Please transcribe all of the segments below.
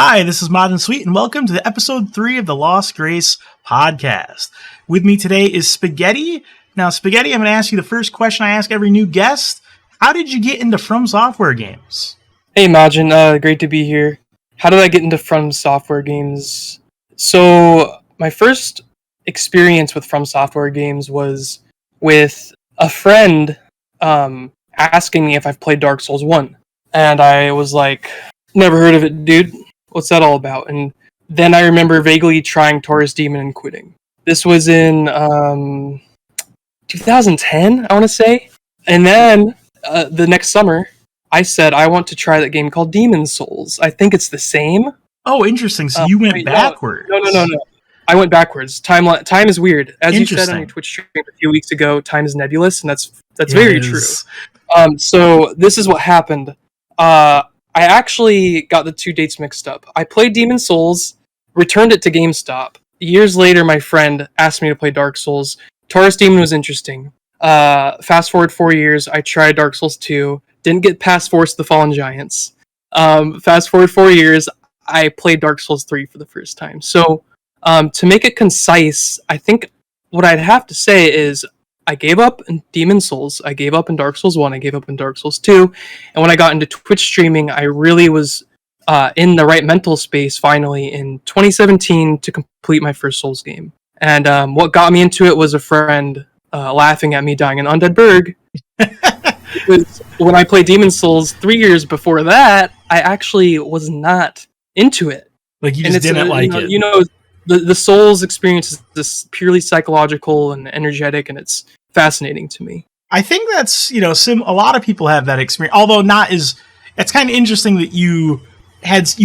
Hi, this is MajinSweet, and welcome to episode 3 of the Lost Grace podcast. With me today is Spaghetti. Now, Spaghetti, I'm going to ask you the first question I ask every new guest. How did you get into From Software games? Hey, Majin. Great to be here. How did I get into From Software games? So, my first experience with From Software games was with a friend asking me if I've played Dark Souls 1. And I was like, never heard of it, dude. What's that all about? And then I remember vaguely trying Taurus Demon and quitting. This was in 2010, I want to say. And then the next summer, I said I want to try that game called Demon Souls. I think it's the same. Oh, interesting. So you went backwards. No. I went backwards. Time is weird. As you said on your Twitch stream a few weeks ago, time is nebulous, and that's very true. So this is what happened. I actually got the two dates mixed up. I played Demon Souls, returned it to GameStop. Years later, my friend asked me to play Dark Souls. Taurus Demon was interesting. Fast forward 4 years, I tried Dark Souls 2. Didn't get past Force of the Fallen Giants. Fast forward 4 years, I played Dark Souls 3 for the first time. So, to make it concise, I think what I'd have to say is I gave up in Demon Souls, I gave up in Dark Souls 1, I gave up in Dark Souls 2, and when I got into Twitch streaming, I really was in the right mental space finally in 2017 to complete my first Souls game. And what got me into it was a friend laughing at me dying in Undead Burg. When I played Demon Souls 3 years before that, I actually was not into it. Like you just didn't like it. You know, the Souls experience is this purely psychological and energetic, and it's fascinating to me. I think that's, a lot of people have that experience, although not as, it's kind of interesting that you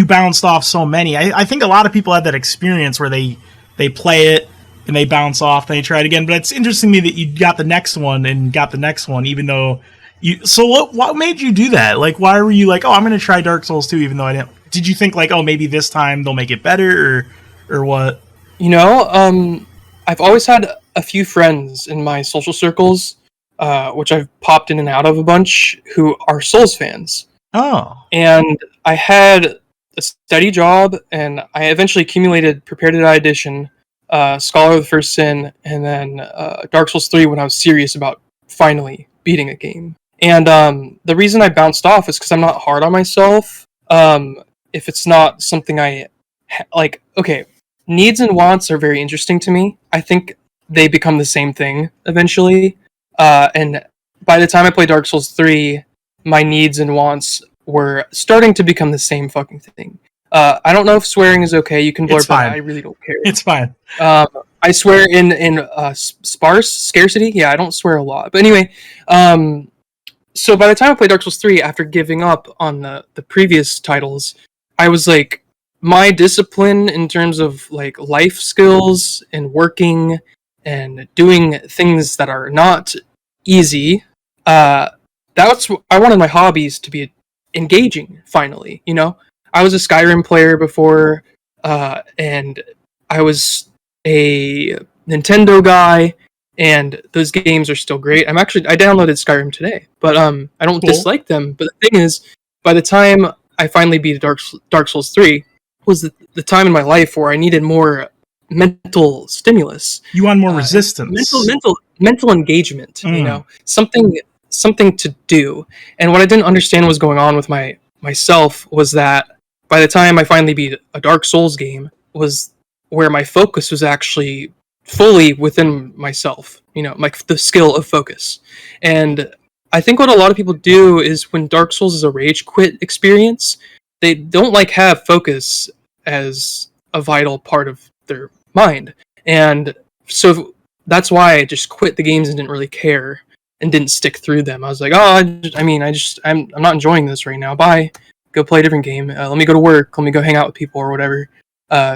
bounced off so many. I think a lot of people have that experience where they play it and they bounce off, then they try it again. But it's interesting to me that you got the next one and got the next one, even though so what made you do that? Like, why were you like, oh, I'm going to try Dark Souls 2, even though I didn't? Did you think like, oh, maybe this time they'll make it better or what? I've always had a few friends in my social circles, which I've popped in and out of a bunch, who are Souls fans. Oh. And I had a steady job, and I eventually accumulated Prepare to Die Edition, Scholar of the First Sin, and then Dark Souls 3 when I was serious about finally beating a game. And the reason I bounced off is because I'm not hard on myself. If it's not something I like, okay, needs and wants are very interesting to me. I think they become the same thing eventually. And by the time I played Dark Souls 3, my needs and wants were starting to become the same fucking thing. I don't know if swearing is okay. You can blurb, but I really don't care. It's fine. I swear in scarcity. Yeah, I don't swear a lot. But anyway, so by the time I played Dark Souls 3, after giving up on the previous titles, I was like, my discipline in terms of like life skills and working and doing things that are not easy, I wanted my hobbies to be engaging finally. I was a Skyrim player before, and I was a Nintendo guy, and those games are still great. I downloaded Skyrim today, but I don't dislike them. But the thing is, by the time I finally beat Dark Souls 3, was the time in my life where I needed more mental stimulus. You want more resistance. Mental engagement, something to do. And what I didn't understand was going on with myself was that by the time I finally beat a Dark Souls game was where my focus was actually fully within myself, like the skill of focus. And I think what a lot of people do is when Dark Souls is a rage quit experience, they don't have focus as a vital part of their mind. And so that's why I just quit the games and didn't really care and didn't stick through them. I was like, I'm not enjoying this right now. Bye. Go play a different game. Let me go to work. Let me go hang out with people or whatever.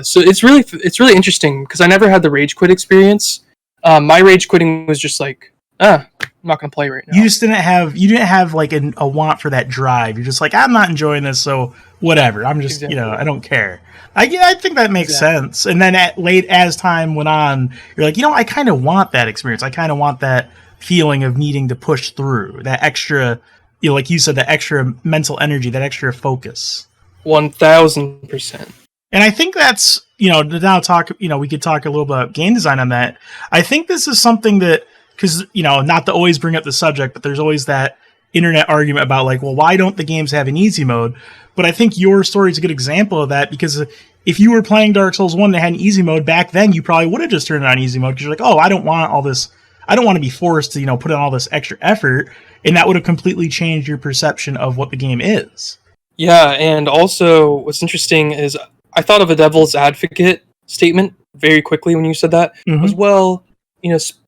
So it's really interesting because I never had the rage quit experience. My rage quitting was just like, I'm not going to play right now. You just didn't have like a want for that drive. You're just like, I'm not enjoying this, so whatever. I'm just, I don't care. I think that makes sense. And then as time went on, you're like, I kind of want that experience. I kind of want that feeling of needing to push through that extra, like you said, that extra mental energy, that extra focus. 1000%. And I think that's, now talk, we could talk a little bit about game design on that. I think this is something that, because, not to always bring up the subject, but there's always that internet argument about like, well, why don't the games have an easy mode? But I think your story is a good example of that, because if you were playing Dark Souls 1 that had an easy mode back then, you probably would have just turned it on easy mode, because you're like, oh, I don't want all this. I don't want to be forced to, put in all this extra effort. And that would have completely changed your perception of what the game is. Yeah, and also what's interesting is I thought of a devil's advocate statement very quickly when you said that. As well,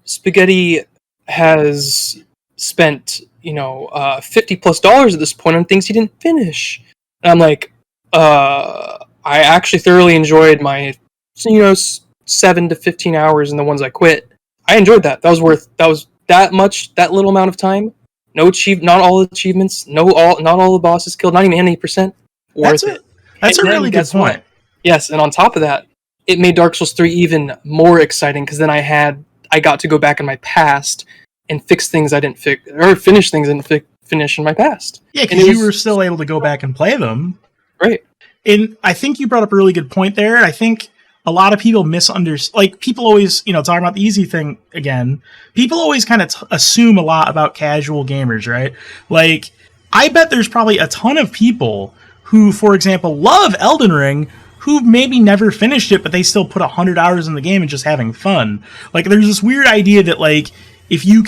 Spaghetti has spent, $50+ at this point on things he didn't finish. And I'm like, I actually thoroughly enjoyed my, 7 to 15 hours in the ones I quit. I enjoyed that. That was that little amount of time. Not all the achievements, not all the bosses killed, not even 80%. Worth it. That's a really good point. What? Yes, and on top of that, it made Dark Souls 3 even more exciting, because then I got to go back in my past and fix things I didn't fix, or finish things I didn't finish in my past. Yeah, because you were still able to go back and play them. Right. And I think you brought up a really good point there. I think a lot of people misunderstand, like, people always, talking about the easy thing again, people always kind of assume a lot about casual gamers, right? Like, I bet there's probably a ton of people who, for example, love Elden Ring, who maybe never finished it, but they still put 100 hours in the game and just having fun. Like, there's this weird idea that, like, if you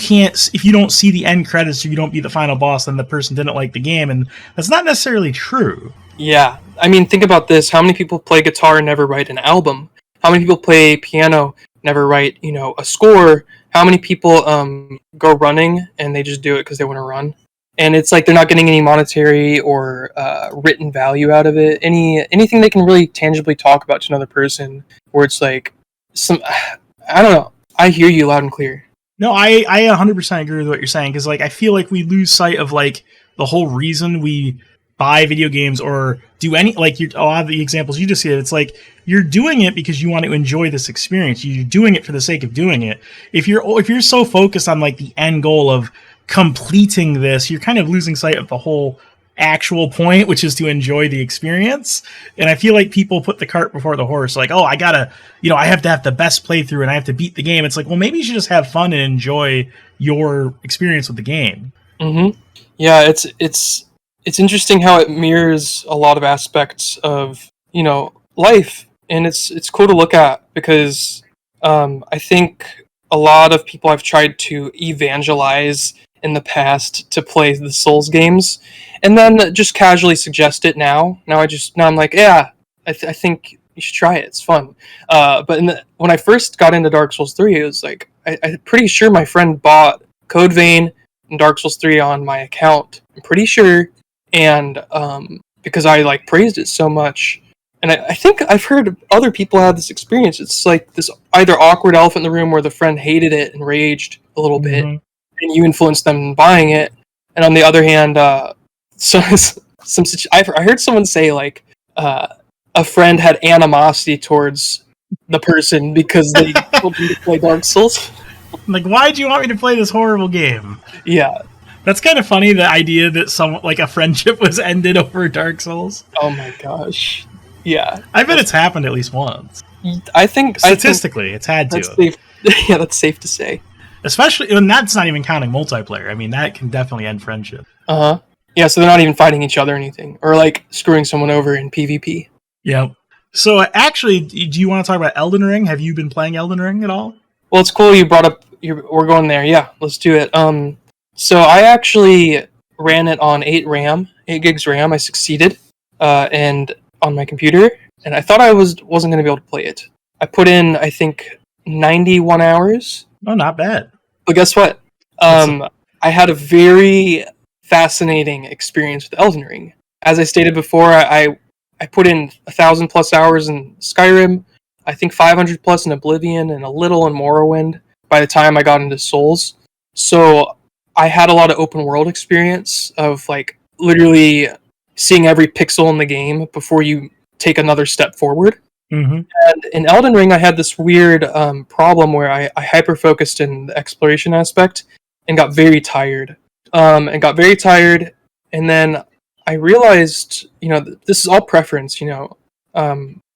don't see the end credits or you don't beat the final boss, then the person didn't like the game, and that's not necessarily true. Yeah, I mean, think about this. How many people play guitar and never write an album? How many people play piano, never write, a score? How many people go running and they just do it because they want to run? And it's like they're not getting any monetary or written value out of it. Anything they can really tangibly talk about to another person, where it's like I don't know. I hear you loud and clear. No, I 100% agree with what you're saying, because like I feel like we lose sight of like the whole reason we buy video games or do any, like, a lot of the examples you just said, it's like you're doing it because you want to enjoy this experience. You're doing it for the sake of doing it. If you're so focused on like the end goal of completing this, you're kind of losing sight of the whole actual point, which is to enjoy the experience. And I feel like people put the cart before the horse, like, oh, I gotta, I have to have the best playthrough and I have to beat the game. It's like, well, maybe you should just have fun and enjoy your experience with the game. Mm-hmm. Yeah, it's interesting how it mirrors a lot of aspects of, life. And it's cool to look at, because I think a lot of people have tried to evangelize in the past to play the Souls games, and then just casually suggest it now. Now I'm like, yeah, I think you should try it. It's fun. But when I first got into Dark Souls 3, it was like, I'm pretty sure my friend bought Code Vein and Dark Souls 3 on my account. I'm pretty sure. And because I like praised it so much. And I think I've heard other people have this experience. It's like this either awkward elephant in the room where the friend hated it and raged a little bit, and you influenced them in buying it. And on the other hand, I heard someone say like a friend had animosity towards the person because they told them to play Dark Souls. Like, why do you want me to play this horrible game? Yeah. That's kind of funny, the idea that a friendship was ended over Dark Souls. Oh my gosh. Yeah. I bet it's happened at least once. I think statistically, it's had to. Safe. Yeah, that's safe to say. Especially, and that's not even counting multiplayer. I mean, that can definitely end friendship. Uh-huh. Yeah, so they're not even fighting each other or anything. Or, like, screwing someone over in PvP. Yeah. So, actually, do you want to talk about Elden Ring? Have you been playing Elden Ring at all? Well, it's cool you brought up... we're going there. Yeah, let's do it. So, I actually ran it on 8 gigs RAM. I succeeded. And on my computer. And I thought I wasn't going to be able to play it. I put in, I think, 91 hours. Oh, not bad. But guess what? I had a very fascinating experience with Elden Ring. As I stated before, I put in 1,000+ hours in Skyrim, I think 500+ in Oblivion, and a little in Morrowind by the time I got into Souls. So I had a lot of open world experience of like literally seeing every pixel in the game before you take another step forward. Mm-hmm. And in Elden Ring, I had this weird problem where I hyper-focused in the exploration aspect and got very tired. And then I realized, this is all preference.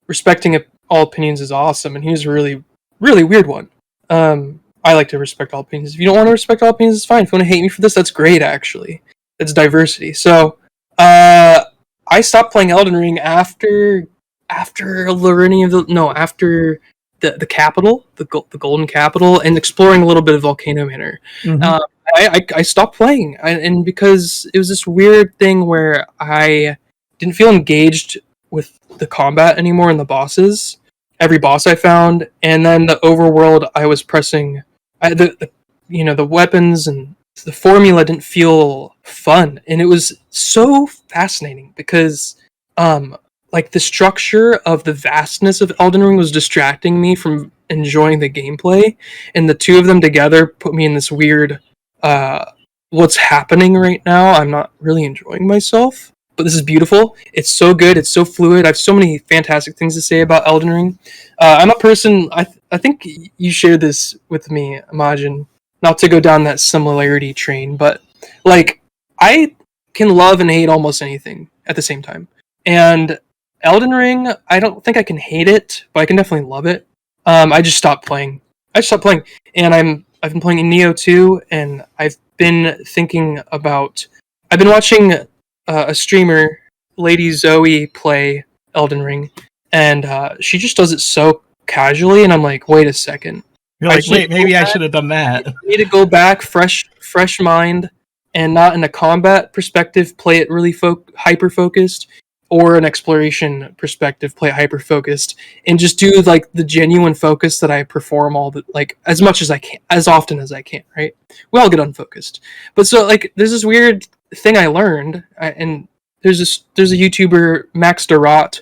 Respecting all opinions is awesome, and here's a really, really weird one. I like to respect all opinions. If you don't want to respect all opinions, it's fine. If you want to hate me for this, that's great. Actually, it's diversity. So, I stopped playing Elden Ring after learning of after the capital, the golden capital, and exploring a little bit of Volcano Manor. Mm-hmm. I stopped playing, and because it was this weird thing where I didn't feel engaged with the combat anymore and the bosses. Every boss I found, and then the overworld I was pressing, the weapons and the formula didn't feel fun, and it was so fascinating because like the structure of the vastness of Elden Ring was distracting me from enjoying the gameplay, and the two of them together put me in this weird what's happening right now. I'm not really enjoying myself, but this is beautiful. It's so good. It's so fluid. I have so many fantastic things to say about Elden Ring. I'm a person, I think you shared this with me, Majin, not to go down that similarity train, but like I can love and hate almost anything at the same time. And Elden Ring, I don't think I can hate it, but I can definitely love it. I just stopped playing. And I've been playing Neo 2, and I've been watching a streamer, Lady Zoe, play Elden Ring, and she just does it so casually, and I'm like, wait a second. You're like, wait, maybe I should have done that. I need to go back, fresh mind, and not in a combat perspective, play it really hyper-focused, or an exploration perspective, play it hyper-focused, and just do like the genuine focus that I perform as much as I can, as often as I can, right? We all get unfocused. But so like there's this weird thing I learned, and there's a YouTuber, Max Durrott,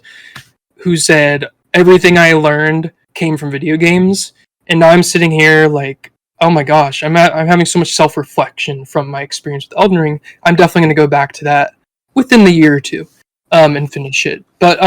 who said everything I learned came from video games, and now I'm sitting here like, oh my gosh, I'm having so much self-reflection from my experience with Elden Ring. I'm definitely going to go back to that within the year or two, and finish it. But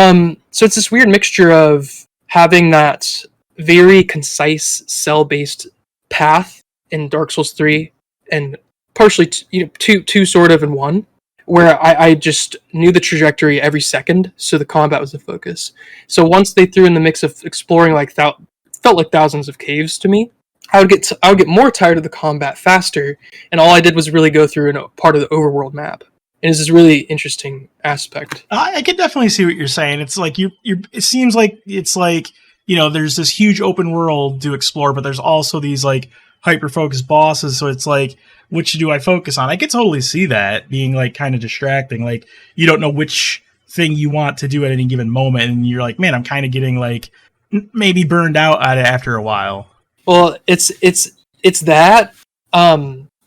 so it's this weird mixture of having that very concise cell-based path in Dark Souls 3, and partially two sort of in one, where I just knew the trajectory every second, so the combat was the focus. So once they threw in the mix of exploring felt like thousands of caves to me, I would get more tired of the combat faster, and all I did was really go through a part of the overworld map. And it's this really interesting aspect. I can definitely see what you're saying. It's like it seems like it's like, there's this huge open world to explore, but there's also these like hyper-focused bosses, so it's like, which do I focus on? I could totally see that being like kind of distracting. Like you don't know which thing you want to do at any given moment, and you're like, man, I'm kind of getting like maybe burned out at it after a while. Well, it's that.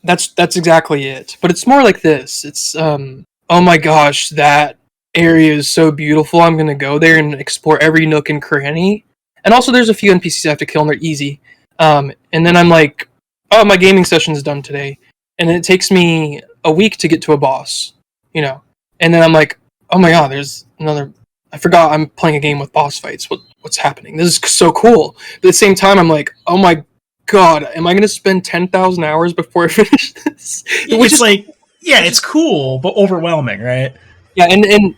That's exactly it. But it's more like this. It's oh my gosh, that area is so beautiful. I'm gonna go there and explore every nook and cranny. And also, there's a few NPCs I have to kill, and they're easy. And then I'm like, oh, my gaming session is done today, and it takes me a week to get to a boss. And then I'm like, oh my god, there's another. I forgot I'm playing a game with boss fights. What's happening? This is so cool. But at the same time, I'm like, oh my god, am I going to spend 10,000 hours before I finish this? Which is like, yeah, it's cool, but overwhelming, right? Yeah, and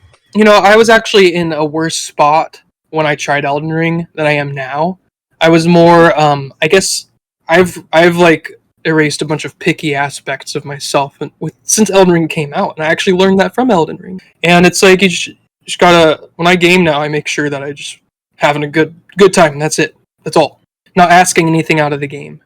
I was actually in a worse spot when I tried Elden Ring than I am now. I was more, I guess, I've like erased a bunch of picky aspects of myself since Elden Ring came out, and I actually learned that from Elden Ring. And it's like, you just gotta, when I game now, I make sure that I just having a good time. That's it. That's all. Not asking anything out of the game,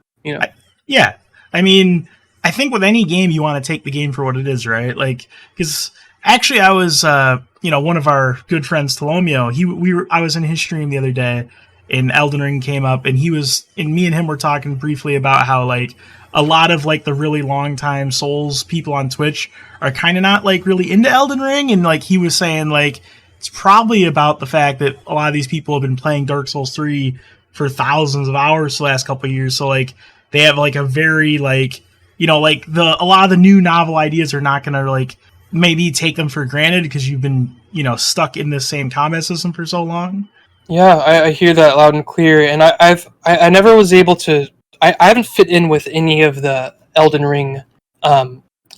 Yeah. I mean, I think with any game, you want to take the game for what it is, right? Like, because actually I was, one of our good friends, Tolomeo, I was in his stream the other day, and Elden Ring came up, and me and him were talking briefly about how, like, a lot of, like, the really long time Souls people on Twitch are kind of not, like, really into Elden Ring, and, like, he was saying, like, it's probably about the fact that a lot of these people have been playing Dark Souls 3 for thousands of hours the last couple of years, so, like, they have, like, a very, like, a lot of the new novel ideas are not gonna, like, maybe take them for granted because you've been, stuck in this same combat system for so long. Yeah, I hear that loud and clear, and I never was able to. I haven't fit in with any of the Elden Ring,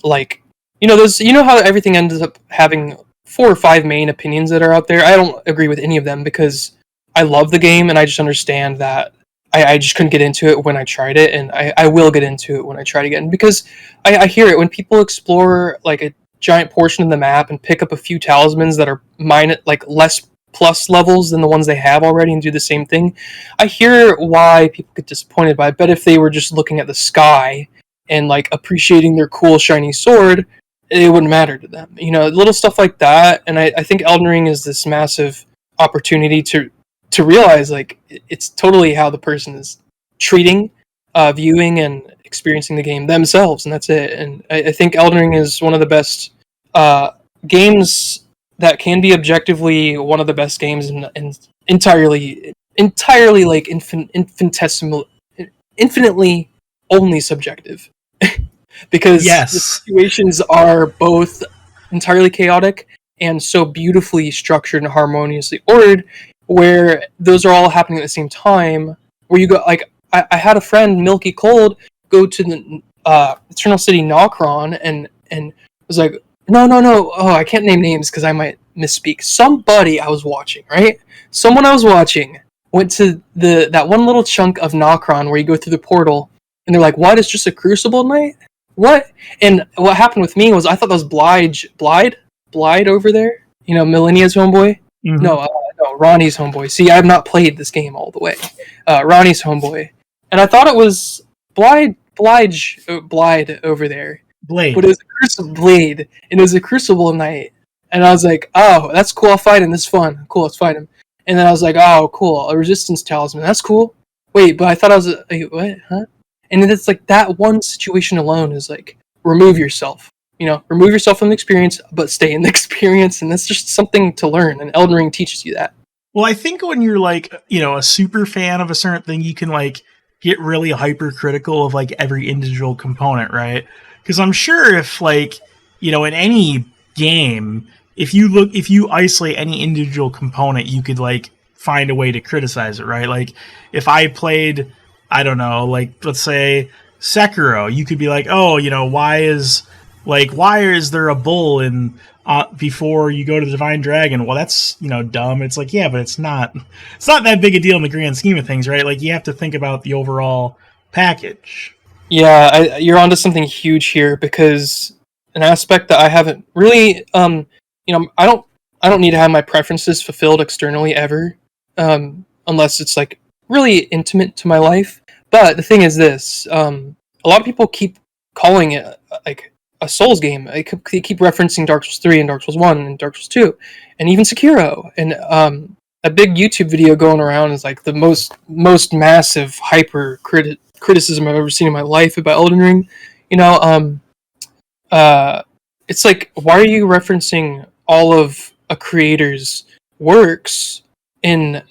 like there's how everything ends up having 4 or 5 main opinions that are out there. I don't agree with any of them because I love the game and I just understand that I just couldn't get into it when I tried it, and I will get into it when I try it again, because I hear it when people explore like a giant portion of the map and pick up a few talismans that are less plus levels than the ones they have already and do the same thing. I hear why people get disappointed, but I bet if they were just looking at the sky and like appreciating their cool shiny sword, it wouldn't matter to them. Little stuff like that. And I think Elden Ring is this massive opportunity to realize like it's totally how the person is treating, viewing, and experiencing the game themselves, and that's it. And I think Elden Ring is one of the best games that can be objectively one of the best games, and entirely like infinitely only subjective. Because yes, the situations are both entirely chaotic and so beautifully structured and harmoniously ordered, where those are all happening at the same time. Where you go, like, I had a friend, Milky Cold, go to the Eternal City Nokron and was like, no, oh, I can't name names because I might misspeak. Someone I was watching went to that one little chunk of Nokron where you go through the portal, and they're like, what, it's just a Crucible night? What? And what happened with me was I thought that was Blide over there, Millennia's homeboy. Mm-hmm. No, Ronnie's homeboy. See, I have not played this game all the way. Ronnie's homeboy, and I thought it was Blide over there. Blade. But it was a Crucible Blade, and it was a Crucible night, and I was like, oh, that's cool. I'll fight him. This is fun. Cool, let's fight him. And then I was like, oh, cool, a Resistance Talisman. That's cool. Wait, but I thought I was what? Huh? And it's like that one situation alone is like, remove yourself. Remove yourself from the experience, but stay in the experience, and that's just something to learn, and Elden Ring teaches you that. Well, I think when you're like, a super fan of a certain thing, you can like get really hypercritical of like every individual component, right? Because I'm sure if like, in any game, if you isolate any individual component, you could like find a way to criticize it, right? Like if I played, I don't know, like let's say Sekiro, you could be like, oh, why is there a bull in before you go to the Divine Dragon? Well, that's dumb. It's like, yeah, but it's not that big a deal in the grand scheme of things, right? Like you have to think about the overall package. Yeah, you're onto something huge here, because an aspect that I haven't really, I don't need to have my preferences fulfilled externally ever, unless it's like really intimate to my life. But the thing is this, a lot of people keep calling it like a Souls game. They keep referencing Dark Souls 3 and Dark Souls 1 and Dark Souls 2, and even Sekiro. And a big YouTube video going around is like the most massive hyper criticism I've ever seen in my life about Elden Ring. It's like, why are you referencing all of a creator's works in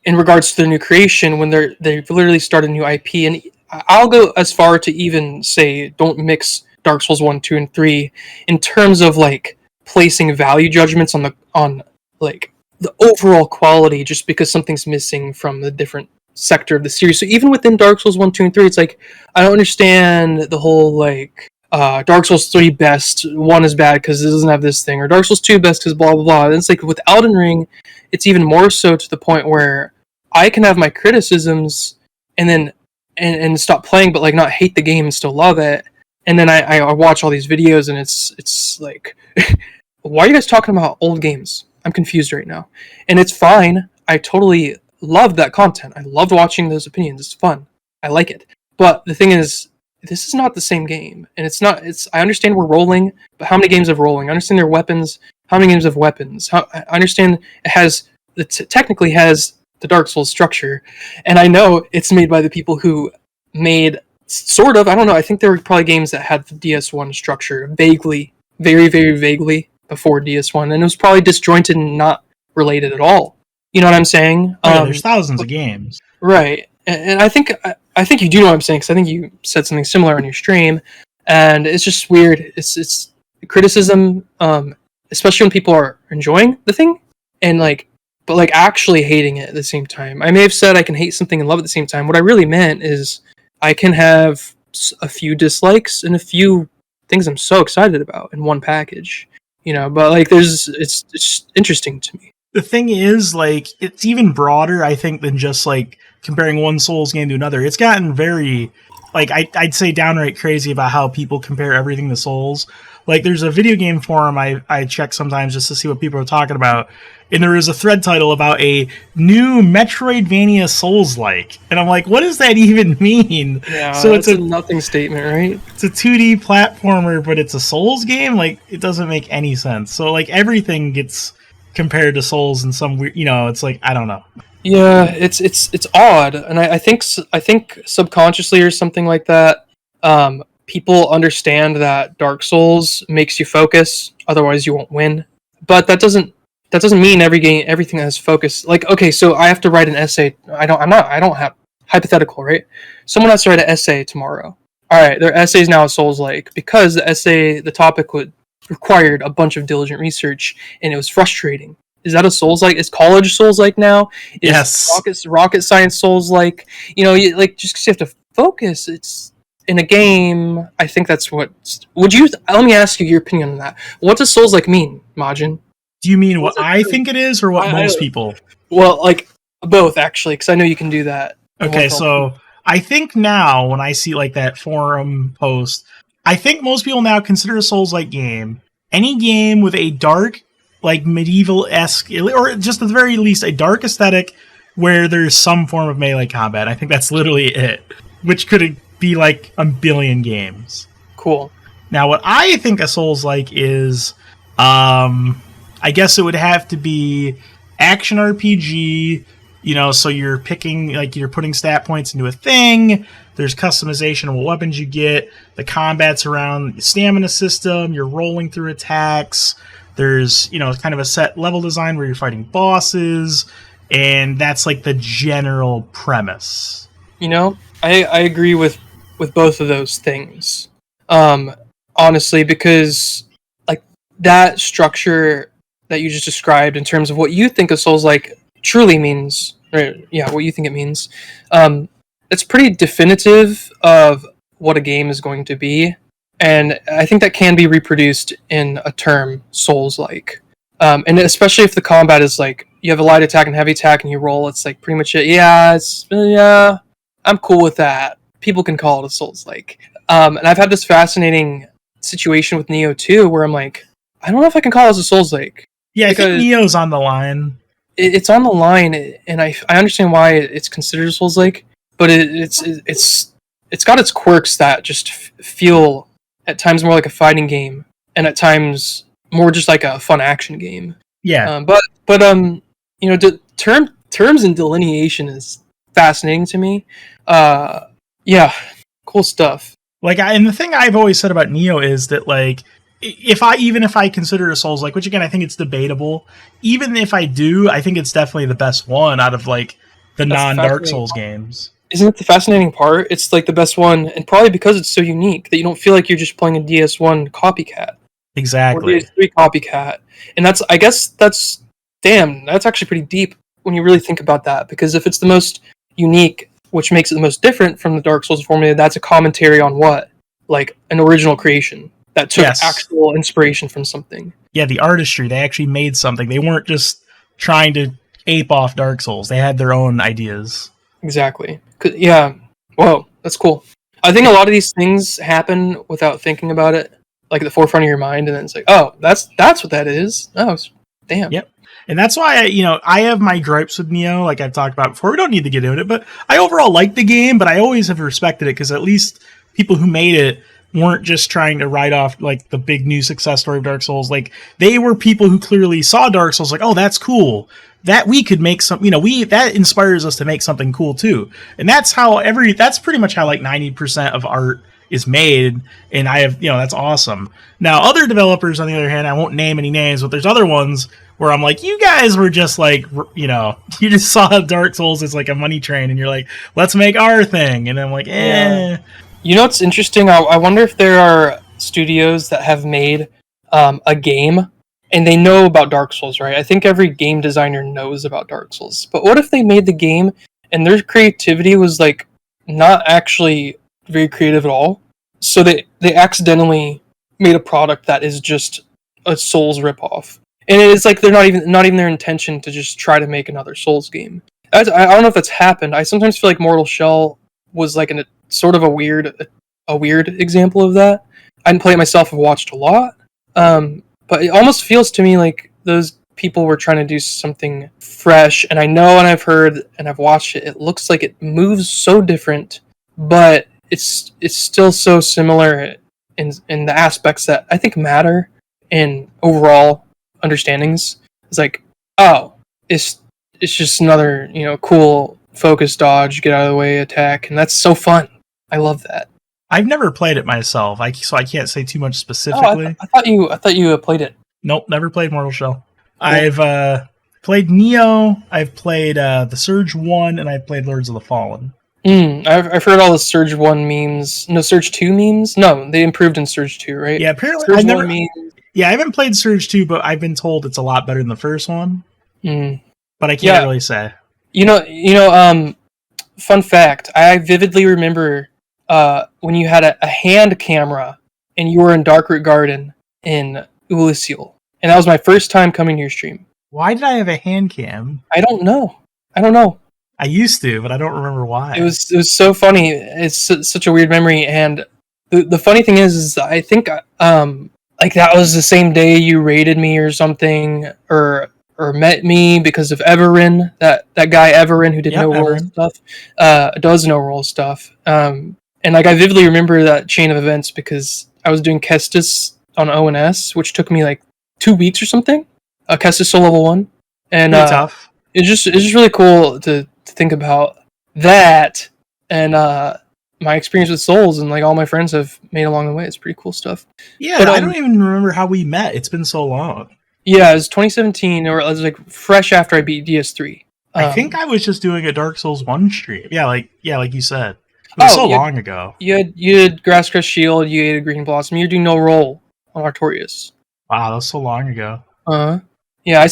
regards to their new creation when they've literally started a new IP? And I'll go as far to even say, don't mix Dark Souls 1, 2, and 3 in terms of like placing value judgments on like the overall quality just because something's missing from the different sector of the series. So even within Dark Souls 1, 2, and 3, it's like, I don't understand the whole like Dark Souls 3 best, 1 is bad because it doesn't have this thing, or Dark Souls 2 best because blah blah blah. And it's like with Elden Ring, it's even more so to the point where I can have my criticisms and then and stop playing, but like not hate the game and still love it. And then I watch all these videos and it's like, why are you guys talking about old games? I'm confused right now. And it's fine. I totally loved that content. I loved watching those opinions. It's fun. I like it. But the thing is, this is not the same game. And I understand we're rolling, but how many games have rolling? I understand their weapons. How many games have weapons? I understand technically has the Dark Souls structure. And I know it's made by the people who made sort of, I don't know, I think there were probably games that had the DS1 structure vaguely, very, very vaguely before DS1. And it was probably disjointed and not related at all. You know what I'm saying? There's thousands of games. Right. And I think you do know what I'm saying, because I think you said something similar on your stream. And it's just weird. It's criticism, especially when people are enjoying the thing and but actually hating it at the same time. I may have said I can hate something and love it at the same time. What I really meant is I can have a few dislikes and a few things I'm so excited about in one package. But like it's interesting to me. The thing is, like, it's even broader, I think, than just like comparing one Souls game to another. It's gotten very, like, I'd say downright crazy about how people compare everything to Souls. Like, there's a video game forum I check sometimes just to see what people are talking about, and there is a thread title about a new Metroidvania Souls-like, and I'm like, what does that even mean? Yeah, so it's a nothing statement, right? It's a 2D platformer, but it's a Souls game. Like, it doesn't make any sense. So like everything gets compared to Souls in some weird, it's like, I don't know. Yeah, it's odd, and I think subconsciously or something like that. People understand that Dark Souls makes you focus, otherwise you won't win. But that doesn't mean everything has focus. Like, okay, so I have to write an essay. I don't have hypothetical, right? Someone has to write an essay tomorrow. All right, their essay is now a Souls-like because the topic required a bunch of diligent research, and it was frustrating. Is that a Souls-like? Is college Souls-like now? Is yes. Rocket science Souls-like? Just because you have to focus, it's in a game. I think that's what. Let me ask you your opinion on that. What does Souls-like mean, Majin? Do you mean what I think it is, or what most people? Well, like both, actually, because I know you can do that. Okay, so I think now when I see like that forum post, I think most people now consider a Souls-like game any game with a dark, like medieval-esque, or just at the very least a dark aesthetic where there's some form of melee combat. I think that's literally it, which could be like a billion games. Cool. Now, what I think a Souls-like is, I guess it would have to be action RPG, so you're picking, like, you're putting stat points into a thing, there's customization of what weapons you get, the combat's around the stamina system, you're rolling through attacks, there's, kind of a set level design where you're fighting bosses, and that's like the general premise. I agree with both of those things. Honestly, because like that structure that you just described in terms of what you think a Souls-like truly means, what you think it means, it's pretty definitive of what a game is going to be, and I think that can be reproduced in a term Souls-like, and especially if the combat is like you have a light attack and heavy attack and you roll, it's like pretty much it. Yeah, I'm cool with that. People can call it a Souls-like, and I've had this fascinating situation with Nioh 2 where I'm like, I don't know if I can call this a Souls-like. Yeah, I think Nioh's on the line. It's on the line, and I understand why it's considered a Souls-like, but it's got its quirks that just feel at times more like a fighting game, and at times more just like a fun action game. Yeah. Terms and delineation is fascinating to me. Yeah, cool stuff. Like, and the thing I've always said about Nioh is that, like, if I consider a Souls-like, which again I think it's debatable, even if I do, I think it's definitely the best one out of like the non-Dark Souls games. Isn't it the fascinating part? It's like the best one, and probably because it's so unique that you don't feel like you're just playing a DS1 copycat. Exactly. Or DS3 copycat. And that's actually pretty deep when you really think about that, because if it's the most unique, which makes it the most different from the Dark Souls formula, that's a commentary on what? Like an original creation that took actual inspiration from something. Yeah, the artistry. They actually made something. They weren't just trying to ape off Dark Souls. They had their own ideas. Exactly. Yeah. Whoa, that's cool. I think a lot of these things happen without thinking about it, like at the forefront of your mind, and then it's like, oh, that's what that is. Oh, damn. Yep. And that's why I have my gripes with Nioh, like I've talked about before. We don't need to get into it, but I overall like the game, but I always have respected it because at least people who made it weren't just trying to write off like the big new success story of Dark Souls. Like, they were people who clearly saw Dark Souls like, oh, that's cool. That we could make some, that inspires us to make something cool too. And that's that's pretty much how like 90% of art is made. And I have, that's awesome. Now, other developers, on the other hand, I won't name any names, but there's other ones where I'm like, you guys were just like, you just saw Dark Souls as like a money train and you're like, let's make our thing. And I'm like, eh. Yeah. What's interesting? I wonder if there are studios that have made a game and they know about Dark Souls, right? I think every game designer knows about Dark Souls. But what if they made the game and their creativity was like not actually very creative at all? So they accidentally made a product that is just a Souls ripoff. And it's like they're not even their intention to just try to make another Souls game. I don't know if that's happened. I sometimes feel like Mortal Shell was like a sort of a weird example of that. I didn't play it myself. I've watched a lot, but it almost feels to me like those people were trying to do something fresh. And I know, and I've heard, and I've watched it. It looks like it moves so different, but it's still so similar in the aspects that I think matter in overall understandings. It's like, oh, it's just another, cool focus dodge, get out of the way attack, and that's so fun. I love that. I've never played it myself, so I can't say too much specifically. I thought you played it. Nope, never played Mortal Shell. Cool. I've played Nioh, I've played the Surge 1, and I've played Lords of the Fallen. I've heard all the Surge 1 memes. No, Surge 2 memes? No, they improved in Surge 2, right? Yeah, apparently Surge 1 memes. Yeah, I haven't played Surge 2, but I've been told it's a lot better than the first one. But I can't really say. Fun fact, I vividly remember when you had a hand camera and you were in Darkroot Garden in Elysial. And that was my first time coming to your stream. Why did I have a hand cam? I don't know. I used to, but I don't remember why. It was so funny. It's such a weird memory. And the funny thing is I think like that was the same day you raided me or something, or met me because of Everin, that guy Everin who did no roll stuff, does no roll stuff. And like I vividly remember that chain of events because I was doing Kestis on ONS, which took me like 2 weeks or something. Kestis Soul level 1, and tough. It's just really cool to think about that, and my experience with Souls, and like all my friends have made along the way. It's pretty cool stuff. Yeah, but I don't even remember how we met. It's been so long. Yeah, it was 2017, or it was like fresh after I beat DS3. I think I was just doing a Dark Souls 1 stream. Yeah, like you said. It was long ago. You had Grasscrest Shield, you ate a Green Blossom, you're doing no roll on Artorias. Wow, that was so long ago. Yeah, I've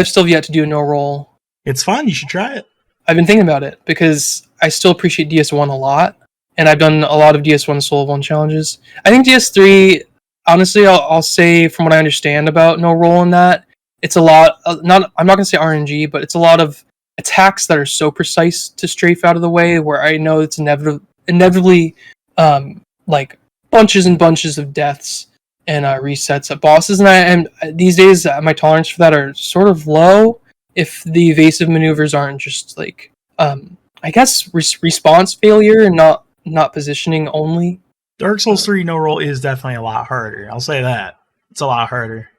still yet to do a no roll. It's fun, you should try it. I've been thinking about it because I still appreciate DS1 a lot, and I've done a lot of DS1 Soul 1 challenges. I think DS3, honestly, I'll say from what I understand about no roll in that, it's a lot. I'm not going to say RNG, but it's a lot of attacks that are so precise to strafe out of the way, where I know it's inevitably like bunches and bunches of deaths and resets at bosses. And these days, my tolerance for that are sort of low if the evasive maneuvers aren't just like, I guess, response failure and not positioning only. Dark Souls 3 no roll is definitely a lot harder. I'll say that. It's a lot harder.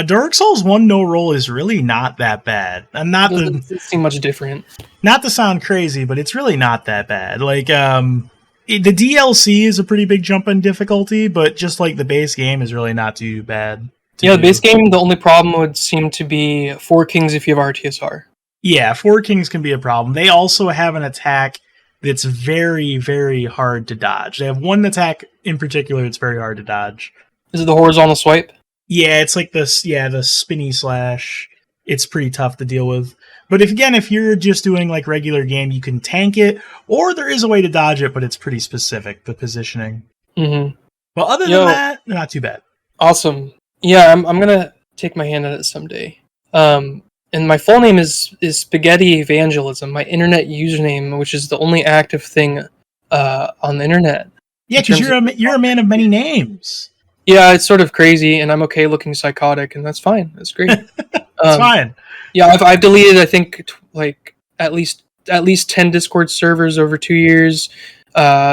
Dark Souls 1 no roll is really not that bad. And doesn't seem much different. Not to sound crazy, but it's really not that bad. Like, the DLC is a pretty big jump in difficulty, but just like the base game is really not too bad. The base game, the only problem would seem to be 4 Kings if you have RTSR. Yeah, 4 Kings can be a problem. They also have an attack that's very, very hard to dodge. They have one attack in particular that's very hard to dodge. Is it the horizontal swipe? Yeah, it's like this. Yeah, the spinny slash. It's pretty tough to deal with. But if you're just doing like regular game, you can tank it, or there is a way to dodge it, but it's pretty specific, the positioning. Mm-hmm. But other than that, not too bad. Awesome. Yeah, I'm gonna take my hand at it someday. And my full name is Spaghettievangelism, my internet username, which is the only active thing on the internet. Yeah, because you're a man of many names. Yeah, it's sort of crazy, and I'm okay looking psychotic, and that's fine. That's great. It's fine. Yeah, I've deleted, I think, like at least 10 Discord servers over 2 years.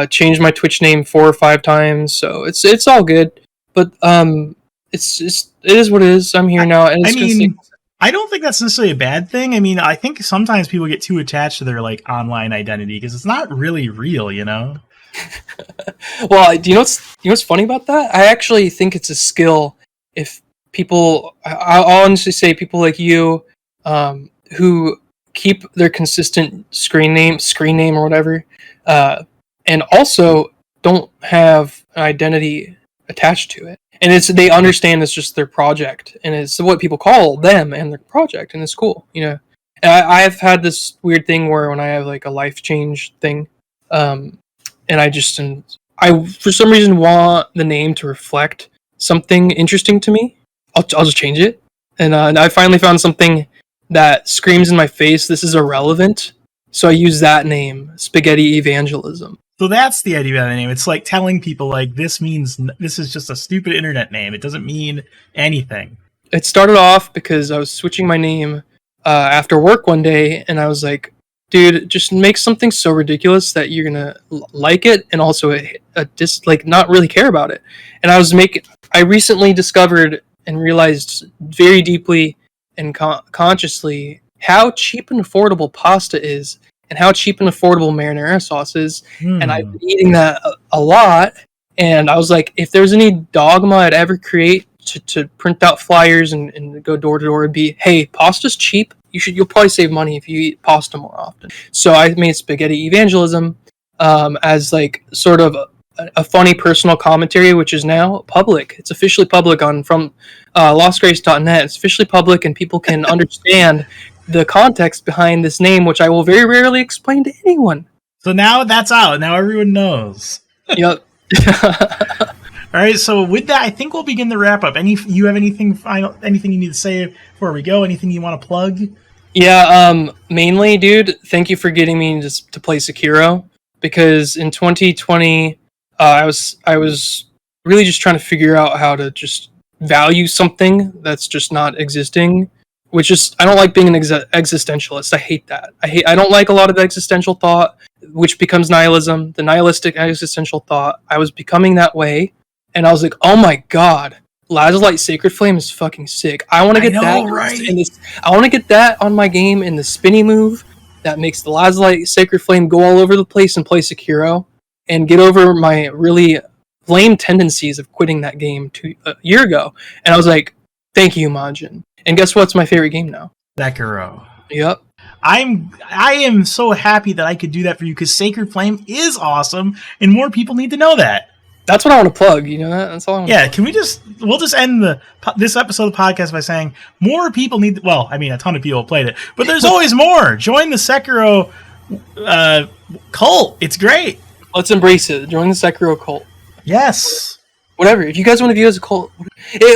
Changed my Twitch name 4 or 5 times, so it's all good. But it is what it is. I'm here now. And I don't think that's necessarily a bad thing. I mean, I think sometimes people get too attached to their like online identity because it's not really real, you know. Well, do you know what's funny about that? I actually think it's a skill. If people, I'll honestly say people like you, who keep their consistent screen name or whatever, and also don't have an identity attached to it, and they understand it's just their project, and it's what people call them and their project, and it's cool, you know. And I've had this weird thing where when I have like a life change thing, and I for some reason want the name to reflect something interesting to me, I'll just change it. And I finally found something that screams in my face, this is irrelevant. So I use that name, Spaghettievangelism. So that's the idea of the name. It's like telling people like this is just a stupid internet name. It doesn't mean anything. It started off because I was switching my name after work one day, and I was like, dude, just make something so ridiculous that you're gonna like it, and also not really care about it. And I recently discovered and realized very deeply and consciously how cheap and affordable pasta is, and how cheap and affordable marinara sauce is. And I've been eating that a lot. And I was like, if there's any dogma I'd ever create to print out flyers and go door to door, it'd be, hey, pasta's cheap. You'll probably save money if you eat pasta more often. So I made Spaghettievangelism as like sort of a funny personal commentary, which is now public. It's officially public from lostgrace.net. It's officially public, and people can understand the context behind this name, which I will very rarely explain to anyone. So now that's out. Now everyone knows. Yep. All right. So with that, I think we'll begin the wrap up. You have anything final? Anything you need to say before we go? Anything you want to plug? Yeah. Mainly, dude. Thank you for getting me to play Sekiro, because in 2020, I was really just trying to figure out how to just value something that's just not existing. Which is, I don't like being an existentialist. I hate that. I don't like a lot of existential thought, which becomes nihilism. The nihilistic existential thought. I was becoming that way, and I was like, oh my god, Lazulite Sacred Flame is fucking sick. I want to get that. Right? I want to get that on my game in the spinny move that makes the Lazulite Sacred Flame go all over the place and play Sekiro, and get over my really lame tendencies of quitting that game a year ago. And I was like, thank you, Majin. And guess what's my favorite game now? Sekiro. Yep. I am so happy that I could do that for you, because Sacred Flame is awesome, and more people need to know that. That's what I want to plug. You know that? That's all I want to plug. Can we'll just end this episode of the podcast by saying more people need to, well, I mean, a ton of people played it, but there's always more. Join the Sekiro cult. It's great. Let's embrace it. Join the Sekiro cult. Yes. Whatever. If you guys want to view it as a cult,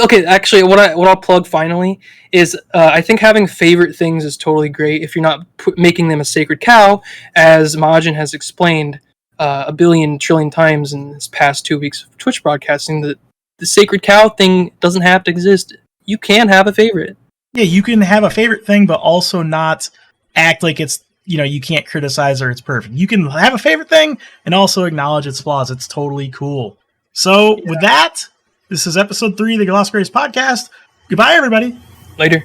okay. Actually, what I'll plug finally is I think having favorite things is totally great if you're not making them a sacred cow, as Majin has explained a billion trillion times in this past 2 weeks of Twitch broadcasting. That the sacred cow thing doesn't have to exist. You can have a favorite. Yeah, you can have a favorite thing, but also not act like it's, you can't criticize or it's perfect. You can have a favorite thing and also acknowledge its flaws. It's totally cool. So with that, this is episode 3 of the Lost Grace podcast. Goodbye, everybody. Later.